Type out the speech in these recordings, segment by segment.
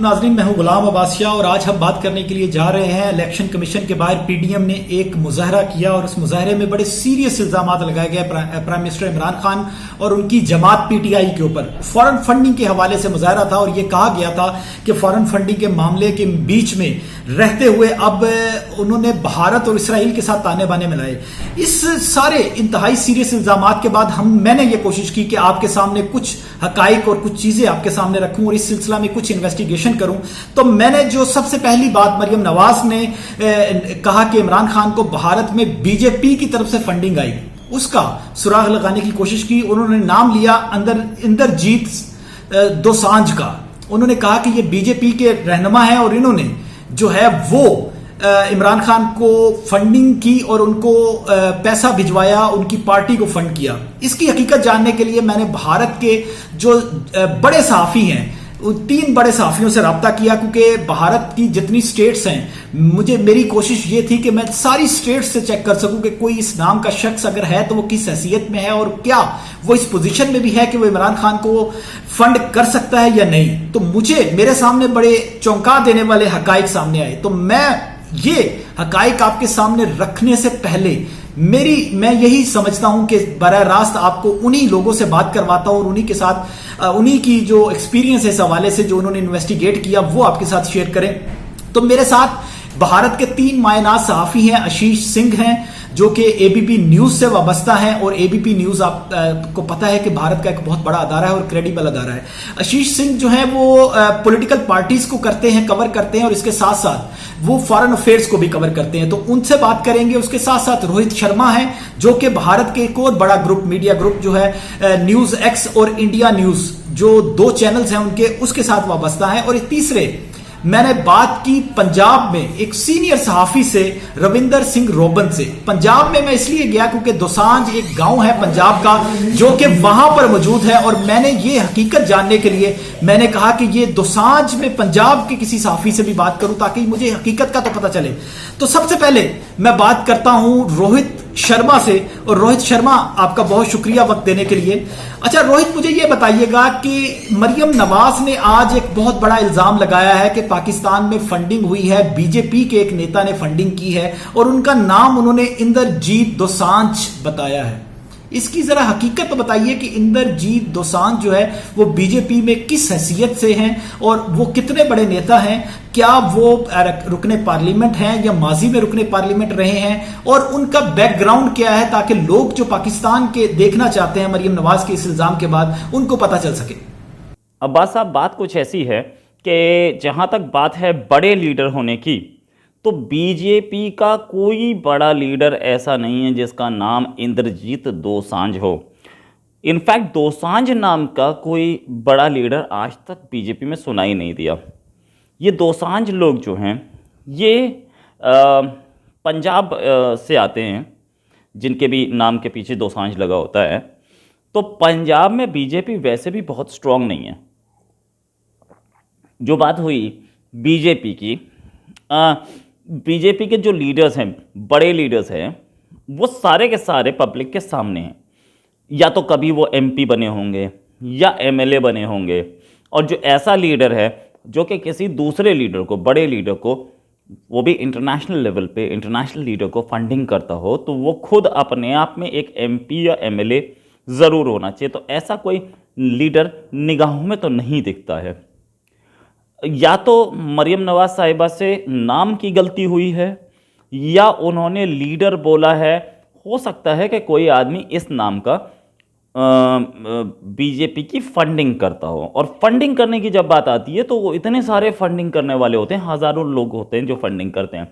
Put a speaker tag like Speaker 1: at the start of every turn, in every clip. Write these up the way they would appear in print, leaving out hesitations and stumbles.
Speaker 1: नाजरीन, मैं हूं गुलाम अब्बास शाह और आज हम बात करने के लिए जा रहे हैं इलेक्शन कमीशन के बाहर पीडीएम ने एक मुजाहरा किया और उस मुजाहरे में बड़े सीरियस इल्जाम लगाए गए प्राइम मिनिस्टर इमरान खान और उनकी जमात पीटीआई के ऊपर। फॉरेन फंडिंग के हवाले से मुजाहरा था और यह कहा गया था कि फॉरेन फंडिंग के मामले के बीच में रहते हुए अब उन्होंने भारत और इसराइल के साथ ताने बाने मिलाए। इस सारे इंतहाई सीरियस इल्जाम के बाद मैंने ये कोशिश की कि आपके सामने कुछ हकाइक और कुछ चीजें आपके सामने रखूं और इस सिलसिला में कुछ इन्वेस्टिगेशन करूं। तो मैंने जो सबसे पहली बात, मरियम नवाज ने कहा कि इमरान खान को भारत में बीजेपी की तरफ से फंडिंग आई, उसका सुराग लगाने की कोशिश की। उन्होंने नाम लिया इंदरजीत दोसांझ का। उन्होंने कहा कि ये बीजेपी के रहनुमा हैं और इन्होंने जो है वो इमरान खान को फंडिंग की और उनको पैसा भिजवाया, उनकी पार्टी को फंड किया। इसकी हकीकत जानने के लिए मैंने भारत के जो बड़े सहाफी हैं, 3 बड़े सहाफियों से रब्ता किया, क्योंकि भारत की जितनी स्टेट्स हैं, मेरी कोशिश ये थी कि मैं सारी स्टेट्स से चेक कर सकूं कि कोई इस नाम का शख्स अगर है तो वो किस हैसियत में है और क्या वो इस पोजीशन में भी है कि वो इमरान खान को फंड कर सकता है या नहीं। तो मेरे सामने बड़े चौंका देने वाले हकाइक सामने आए। तो मैं ये हकाइक आपके सामने रखने से पहले मैं यही समझता हूं कि बराह रास्त आपको उन्हीं लोगों से बात करवाता हूं और उन्हीं के साथ उन्हीं की जो एक्सपीरियंस है इस हवाले से, जो उन्होंने इन्वेस्टिगेट किया, वो आपके साथ शेयर करें। तो मेरे साथ भारत के 3 मायनात सहाफी हैं। आशीष सिंह हैं जो कि एबीपी न्यूज से वाबस्ता है और एबीपी न्यूज आपको पता है कि भारत का एक बहुत बड़ा अदारा है और क्रेडिबल अदारा है। आशीष सिंह जो है वो पॉलिटिकल पार्टीज को कवर करते हैं और इसके साथ साथ वो फॉरेन अफेयर्स को भी कवर करते हैं, तो उनसे बात करेंगे। उसके साथ साथ रोहित शर्मा है जो कि भारत के एक और बड़ा ग्रुप, मीडिया ग्रुप जो है न्यूज एक्स और इंडिया न्यूज, जो 2 चैनल्स हैं उनके, उसके साथ वाबस्ता है। और तीसरे मैंने बात की पंजाब में एक सीनियर सहाफी से, रविंदर सिंह रोबन से। पंजाब में मैं इसलिए गया क्योंकि दोसांझ एक गांव है पंजाब का जो कि वहां पर मौजूद है और मैंने ये हकीकत जानने के लिए मैंने कहा कि ये दोसांझ में पंजाब के किसी सहाफी से भी बात करूं ताकि मुझे हकीकत का तो पता चले। तो सबसे पहले मैं बात करता हूं रोहित शर्मा से। और रोहित शर्मा, आपका बहुत शुक्रिया वक्त देने के लिए। अच्छा रोहित, मुझे यह बताइएगा कि मरियम नवाज ने आज एक बहुत बड़ा इल्जाम लगाया है कि पाकिस्तान में फंडिंग हुई है, बीजेपी के एक नेता ने फंडिंग की है और उनका नाम उन्होंने इंदरजीत दोसांझ बताया है। इसकी जरा हकीकत तो बताइए कि इंदरजीत दोसांझ जो है वो बीजेपी में किस हैसियत से हैं और वो कितने बड़े नेता हैं? क्या वो रुकने पार्लियामेंट हैं या माजी में रुकने पार्लियामेंट रहे हैं और उनका बैकग्राउंड क्या है, ताकि लोग जो पाकिस्तान के देखना चाहते हैं मरियम नवाज के इस इल्जाम के बाद उनको पता चल सके।
Speaker 2: अब्बास साहब, बात कुछ ऐसी है कि जहां तक बात है बड़े लीडर होने की, तो बीजेपी का कोई बड़ा लीडर ऐसा नहीं है जिसका नाम इंदरजीत दोसांझ हो। इनफैक्ट दोसांझ नाम का कोई बड़ा लीडर आज तक बीजेपी में सुनाई नहीं दिया। ये दोसांझ लोग जो हैं ये पंजाब से आते हैं, जिनके भी नाम के पीछे दोसांझ लगा होता है। तो पंजाब में बीजेपी वैसे भी बहुत स्ट्रांग नहीं है। जो बात हुई बीजेपी की, बीजेपी के जो लीडर्स हैं, बड़े लीडर्स हैं, वो सारे के सारे पब्लिक के सामने हैं। या तो कभी वो एमपी बने होंगे या एमएलए बने होंगे, और जो ऐसा लीडर है जो कि किसी दूसरे लीडर को, बड़े लीडर को, वो भी इंटरनेशनल लेवल पे इंटरनेशनल लीडर को फंडिंग करता हो, तो वो खुद अपने आप में एक एमपी या एमएलए ज़रूर होना चाहिए। तो ऐसा कोई लीडर निगाहों में तो नहीं दिखता है। या तो मरियम नवाज साहिबा से नाम की गलती हुई है या उन्होंने लीडर बोला है। हो सकता है कि कोई आदमी इस नाम का बीजेपी की फंडिंग करता हो, और फंडिंग करने की जब बात आती है तो वो इतने सारे फंडिंग करने वाले होते हैं, हज़ारों लोग होते हैं जो फंडिंग करते हैं।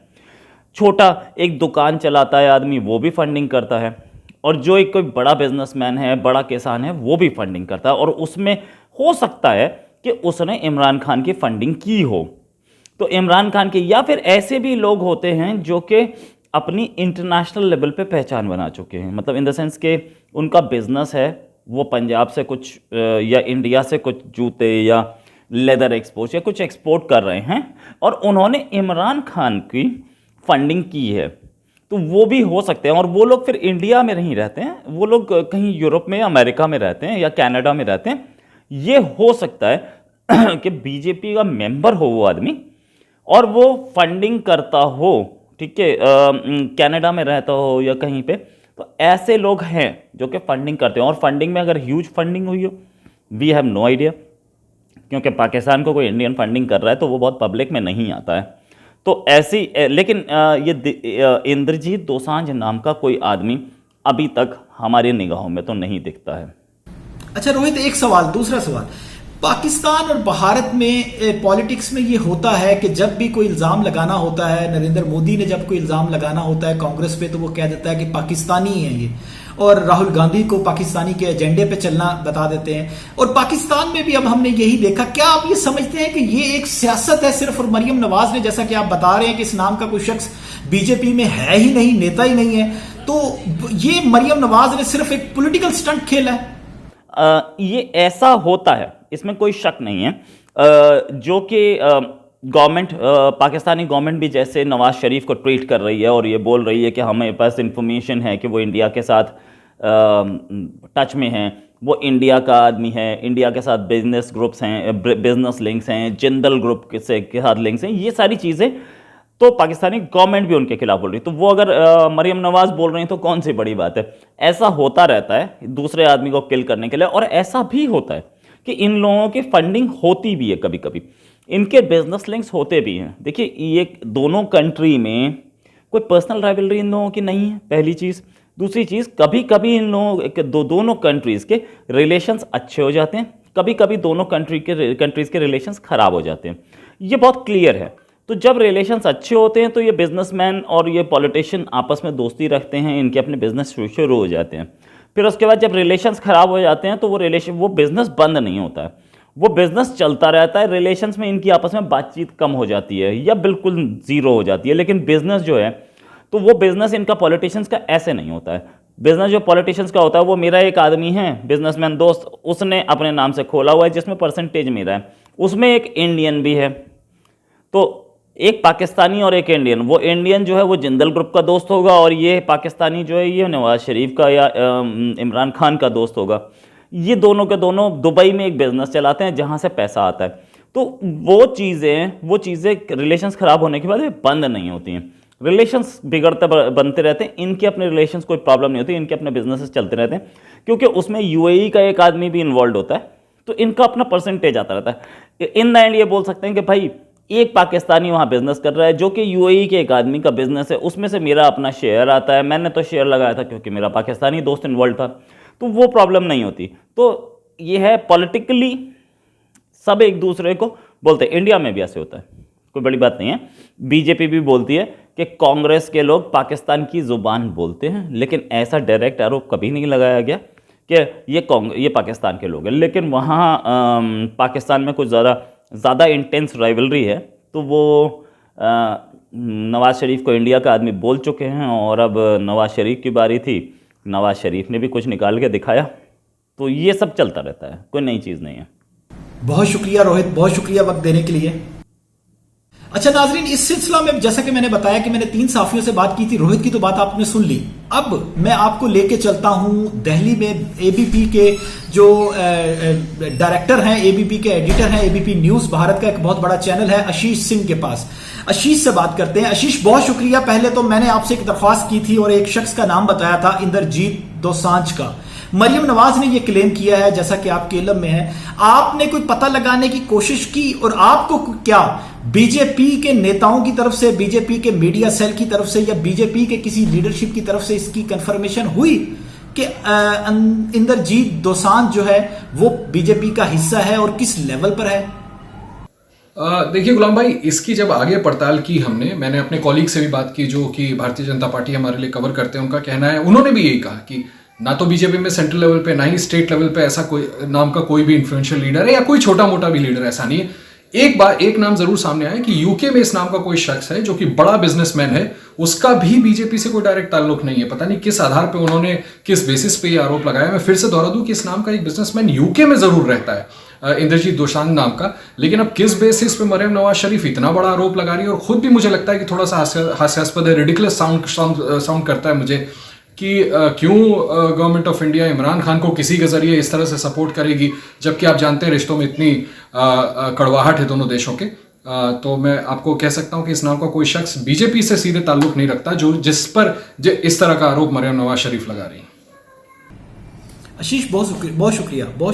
Speaker 2: छोटा एक दुकान चलाता है आदमी, वो भी फंडिंग करता है, और जो एक कोई बड़ा बिजनेसमैन है, बड़ा किसान है, वो भी फंडिंग करता है। और उसमें हो सकता है कि उसने इमरान खान की फंडिंग की हो। तो इमरान खान के, या फिर ऐसे भी लोग होते हैं जो कि अपनी इंटरनेशनल लेवल पे पहचान बना चुके हैं, मतलब इन द सेंस के उनका बिजनेस है, वो पंजाब से कुछ या इंडिया से कुछ जूते या लेदर एक्सपोर्ट या कुछ एक्सपोर्ट कर रहे हैं और उन्होंने इमरान खान की फंडिंग की है। तो वो भी हो सकते हैं, और वो लोग फिर इंडिया में नहीं रहते हैं, वो लोग कहीं यूरोप में या अमेरिका में रहते हैं या कनाडा में रहते हैं। ये हो सकता है कि बीजेपी का मेंबर हो वो आदमी और वो फंडिंग करता हो, ठीक है, कनाडा में रहता हो या कहीं पे, तो ऐसे लोग हैं जो कि फंडिंग करते हैं। और फंडिंग में अगर ह्यूज फंडिंग हुई हो, वी हैव नो आइडिया, क्योंकि पाकिस्तान को कोई इंडियन फंडिंग कर रहा है तो वो बहुत पब्लिक में नहीं आता है। तो ऐसी लेकिन इंद्रजीत दोसांझ नाम का कोई आदमी अभी तक हमारी निगाहों में तो नहीं दिखता है।
Speaker 1: अच्छा रोहित, एक सवाल, दूसरा सवाल, पाकिस्तान और भारत में पॉलिटिक्स में ये होता है कि जब भी कोई इल्जाम लगाना होता है, नरेंद्र मोदी ने जब कोई इल्जाम लगाना होता है कांग्रेस पे, तो वो कह देता है कि पाकिस्तानी है ये, और राहुल गांधी को पाकिस्तानी के एजेंडे पे चलना बता देते हैं। और पाकिस्तान में भी अब हमने यही देखा। क्या आप ये समझते हैं कि ये एक सियासत है सिर्फ, और मरियम नवाज ने, जैसा कि आप बता रहे हैं कि इस नाम का कोई शख्स बीजेपी में है ही नहीं, नेता ही नहीं है, तो ये मरियम नवाज ने सिर्फ एक पॉलिटिकल स्टंट खेला है?
Speaker 2: ये ऐसा होता है, इसमें कोई शक नहीं है, जो कि गवर्नमेंट, पाकिस्तानी गवर्नमेंट भी जैसे नवाज शरीफ को ट्रीट कर रही है और ये बोल रही है कि हमें पास इंफॉर्मेशन है कि वो इंडिया के साथ टच में हैं, वो इंडिया का आदमी है, इंडिया के साथ बिजनेस ग्रुप्स हैं, बिजनेस लिंक्स हैं, जिंदल ग्रुप के साथ लिंक्स हैं, ये सारी चीज़ें तो पाकिस्तानी गवर्नमेंट भी उनके खिलाफ बोल रही है। तो वो अगर मरियम नवाज बोल रही हैं तो कौन सी बड़ी बात है। ऐसा होता रहता है दूसरे आदमी को किल करने के लिए, और ऐसा भी होता है कि इन लोगों की फंडिंग होती भी है, कभी कभी इनके बिजनेस लिंक्स होते भी हैं। देखिए, ये दोनों कंट्री में कोई पर्सनल राइवलरी इन लोगों की नहीं है, पहली चीज़। दूसरी चीज़, कभी कभी इन लोगों दोनों कंट्रीज़ के रिलेशंस अच्छे हो जाते हैं, कभी कभी दोनों कंट्रीज़ के रिलेशंस ख़राब हो जाते हैं, ये बहुत क्लियर है। तो जब रिलेशंस अच्छे होते हैं तो ये बिजनेसमैन और ये पॉलिटिशियन आपस में दोस्ती रखते हैं, इनके अपने बिजनेस शुरू हो जाते हैं। फिर उसके बाद जब रिलेशंस ख़राब हो जाते हैं तो वो बिजनेस बंद नहीं होता है, वो बिजनेस चलता रहता है। रिलेशंस में इनकी आपस में बातचीत कम हो जाती है या बिल्कुल ज़ीरो हो जाती है, लेकिन बिजनेस जो है, तो वो बिजनेस इनका पॉलिटिशियंस का ऐसे नहीं होता है। बिजनेस जो पॉलिटिशियंस का होता है, वो मेरा एक आदमी है बिजनेसमैन दोस्त, उसने अपने नाम से खोला हुआ है जिसमें परसेंटेज मेरा है, उसमें एक इंडियन भी है, तो एक पाकिस्तानी और एक इंडियन। वो इंडियन जो है वो जिंदल ग्रुप का दोस्त होगा, और ये पाकिस्तानी जो है ये नवाज शरीफ का या इमरान खान का दोस्त होगा। ये दोनों के दोनों दुबई में एक बिजनेस चलाते हैं जहाँ से पैसा आता है। तो वो चीज़ें रिलेशंस ख़राब होने के बाद बंद नहीं होती हैं, रिलेशंस बिगड़ते बनते रहते हैं। इनके अपने रिलेशंस कोई प्रॉब्लम नहीं होती, इनके अपने बिजनेसेस चलते रहते हैं, क्योंकि उसमें यूएई का एक आदमी भी इन्वॉल्व होता है, तो इनका अपना परसेंटेज आता रहता है। इन द एंड ये बोल सकते हैं कि भाई एक पाकिस्तानी वहाँ बिजनेस कर रहा है जो कि यूएई के एक आदमी का बिजनेस है, उसमें से मेरा अपना शेयर आता है, मैंने तो शेयर लगाया था क्योंकि मेरा पाकिस्तानी दोस्त इन्वॉल्व था, तो वो प्रॉब्लम नहीं होती। तो ये है, पॉलिटिकली सब एक दूसरे को बोलते हैं। इंडिया में भी ऐसे होता है, कोई बड़ी बात नहीं है। बीजेपी भी बोलती है कि कांग्रेस के लोग पाकिस्तान की ज़ुबान बोलते हैं, लेकिन ऐसा डायरेक्ट आरोप कभी नहीं लगाया गया कि ये पाकिस्तान के लोग हैं। लेकिन वहाँ पाकिस्तान में कुछ ज़्यादा इंटेंस राइवलरी है, तो वो नवाज़ शरीफ को इंडिया का आदमी बोल चुके हैं, और अब नवाज़ शरीफ की बारी थी, नवाज़ शरीफ ने भी कुछ निकाल के दिखाया। तो ये सब चलता रहता है, कोई नई चीज़ नहीं है।
Speaker 1: बहुत शुक्रिया रोहित, बहुत शुक्रिया वक्त देने के लिए। अच्छा नाजरीन, इस सिलसिला में जैसा कि मैंने बताया कि मैंने 3 साफियों से बात की थी, रोहित की तो बात आपने सुन ली। अब मैं आपको लेके चलता हूं दिल्ली में एबीपी के जो डायरेक्टर हैं, एबीपी के एडिटर हैं, एबीपी न्यूज भारत का एक बहुत बड़ा चैनल है, आशीष सिंह के पास। आशीष से बात करते हैं। आशीष, बहुत शुक्रिया। पहले तो मैंने आपसे एक दरख्वास्त की थी और एक शख्स का नाम बताया था, इंद्रजीत दोसांझ का। मरियम नवाज ने यह क्लेम किया है, जैसा कि आपके इल्म में है। आपने कोई पता लगाने की कोशिश की, और आपको क्या बीजेपी के नेताओं की तरफ से, बीजेपी के मीडिया सेल की तरफ से, या बीजेपी के किसी लीडरशिप की तरफ से इसकी कंफर्मेशन हुई कि इंद्रजीत दोसांझ जो है वो बीजेपी का हिस्सा है, और किस लेवल पर है?
Speaker 3: देखिए गुलाम भाई, इसकी जब आगे पड़ताल की मैंने अपने कॉलीग से भी बात की जो कि भारतीय जनता पार्टी हमारे लिए कवर करते हैं। उनका कहना है, उन्होंने भी यही कहा कि ना तो बीजेपी में सेंट्रल लेवल पे, ना ही स्टेट लेवल पे ऐसा कोई नाम का कोई भी इन्फ्लुएंशियल लीडर है, या कोई छोटा मोटा भी लीडर ऐसा नहीं है। एक नाम जरूर सामने आया कि यूके में इस नाम का कोई शख्स है जो कि बड़ा बिजनेसमैन है, उसका भी बीजेपी से कोई डायरेक्ट ताल्लुक नहीं है। पता नहीं किस आधार पे उन्होंने, किस बेसिस पे ये आरोप लगाया। मैं फिर से दोहरा दूं कि इस नाम का एक बिजनेसमैन यूके में जरूर रहता है, इंद्रजीत दोसांझ नाम का। लेकिन अब किस बेसिस पे मरियम नवाज शरीफ इतना बड़ा आरोप लगा रही है, और खुद भी मुझे लगता है कि थोड़ा सा हास्यास्पद है, रिडिकुलस साउंड करता है मुझे कि क्यों government of India Imran Khan को किसी के जरिए इस तरह से सपोर्ट करेगी, जबकि आप जानते हैं रिश्तों में इतनी कड़वाहट है दोनों देशों के। तो मैं आपको कह सकता हूं कि इस नाम का कोई शख्स बीजेपी से सीधे ताल्लुक नहीं रखता जिस पर इस तरह का आरोप मरियम नवाज शरीफ लगा रही है।
Speaker 1: आशीष, बहुत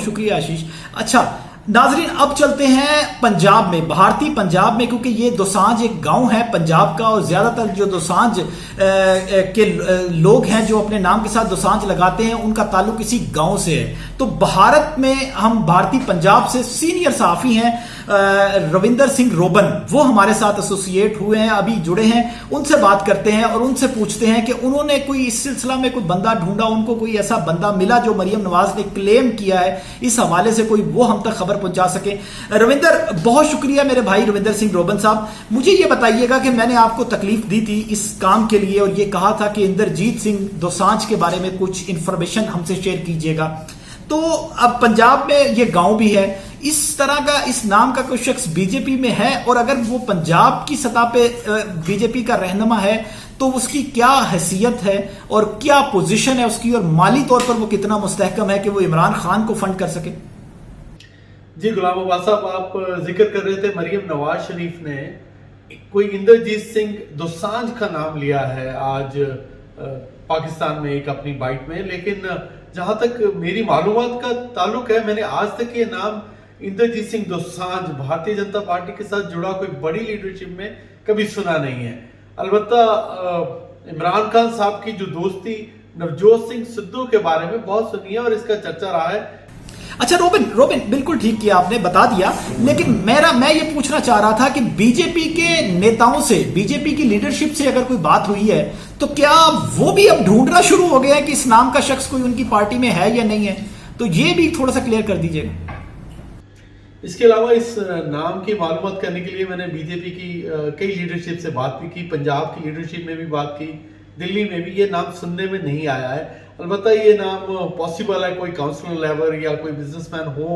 Speaker 1: शुक्रिया आशीष। अच्छा नाजरीन, अब चलते हैं पंजाब में, भारतीय पंजाब में, क्योंकि ये दोसांझ एक गांव है पंजाब का, और ज्यादातर जो दोसांझ के लोग हैं जो अपने नाम के साथ दोसांझ लगाते हैं उनका ताल्लुक इसी गांव से है। तो भारत में हम भारतीय पंजाब से सीनियर सहाफी हैं रविंदर सिंह रोबन, वो हमारे साथ एसोसिएट हुए हैं, अभी जुड़े हैं। उनसे बात करते हैं और उनसे पूछते हैं कि उन्होंने कोई इस सिलसिला में कोई बंदा ढूंढा, उनको कोई ऐसा बंदा मिला जो मरियम नवाज ने क्लेम किया है, इस हवाले से कोई वो हम तक खबर पहुंचा सके। रविंदर, बहुत शुक्रिया मेरे भाई रविंदर सिंह रोबन साहब। मुझे ये बताइएगा कि मैंने आपको तकलीफ दी थी इस काम के लिए और ये कहा था कि इंद्रजीत सिंह दोसांझ के बारे में कुछ इंफॉर्मेशन हमसे शेयर कीजिएगा। तो अब पंजाब में ये गांव भी है, इस तरह का इस नाम का कोई शख्स बीजेपी में है, और अगर वो पंजाब की सतह पे बीजेपी का रहनुमा है तो उसकी क्या हैसियत है और क्या पोजीशन है उसकी, और माली तौर पर वो कितना मुस्तहकम है कि वो इमरान खान को फंड कर सके।
Speaker 4: जी गुलाम अब्बास साहब, आप जिक्र कर रहे थे मरियम नवाज शरीफ ने कोई इंद्रजीत सिंह दोसांझ का नाम लिया है आज पाकिस्तान में एक अपनी बाइट में, लेकिन जहां तक मेरी मालूमात का ताल्लुक है, मैंने आज तक ये नाम इंद्रजीत सिंह दोसांझ भारतीय जनता पार्टी के साथ जुड़ा कोई बड़ी लीडरशिप में कभी सुना नहीं है। अलबत्ता इमरान खान साहब की जो दोस्ती नवजोत सिंह सिद्धू के बारे में बहुत सुनी है और इसका चर्चा रहा है।
Speaker 1: अच्छा रोबिन, बिल्कुल ठीक किया आपने, बता दिया, लेकिन मैं ये पूछना चाह रहा था कि बीजेपी के नेताओं से, बीजेपी की लीडरशिप से अगर कोई बात हुई है तो क्या वो भी अब ढूंढना शुरू हो गया है कि इस नाम का शख्स कोई उनकी पार्टी में है या नहीं है? तो ये भी थोड़ा सा क्लियर कर दीजिएगा।
Speaker 4: इसके अलावा इस नाम की मालूमात करने के लिए मैंने बीजेपी की कई लीडरशिप से बात भी की, पंजाब की लीडरशिप में भी बात की, दिल्ली में भी ये नाम सुनने में नहीं आया है। अलबत्ता ये नाम पॉसिबल है कोई काउंसलर लेवल या कोई बिजनेसमैन हो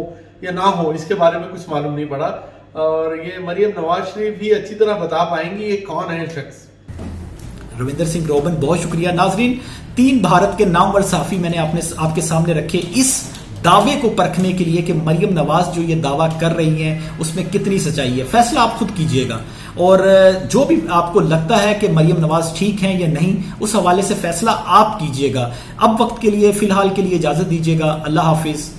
Speaker 4: या ना हो, इसके बारे में कुछ मालूम नहीं पड़ा, और ये मरियम नवाज शरीफ भी अच्छी तरह बता पाएंगी ये कौन है शख्स।
Speaker 1: रविंदर सिंह रोबन, बहुत शुक्रिया। नाजरीन, 3 भारत के नामवर सहाफी मैंने आपके सामने रखे इस दावे को परखने के लिए कि मरियम नवाज जो ये दावा कर रही हैं उसमें कितनी सच्चाई है। फैसला आप खुद कीजिएगा, और जो भी आपको लगता है कि मरियम नवाज ठीक हैं या नहीं, उस हवाले से फैसला आप कीजिएगा। अब वक्त के लिए, फिलहाल के लिए इजाजत दीजिएगा। अल्लाह हाफिज।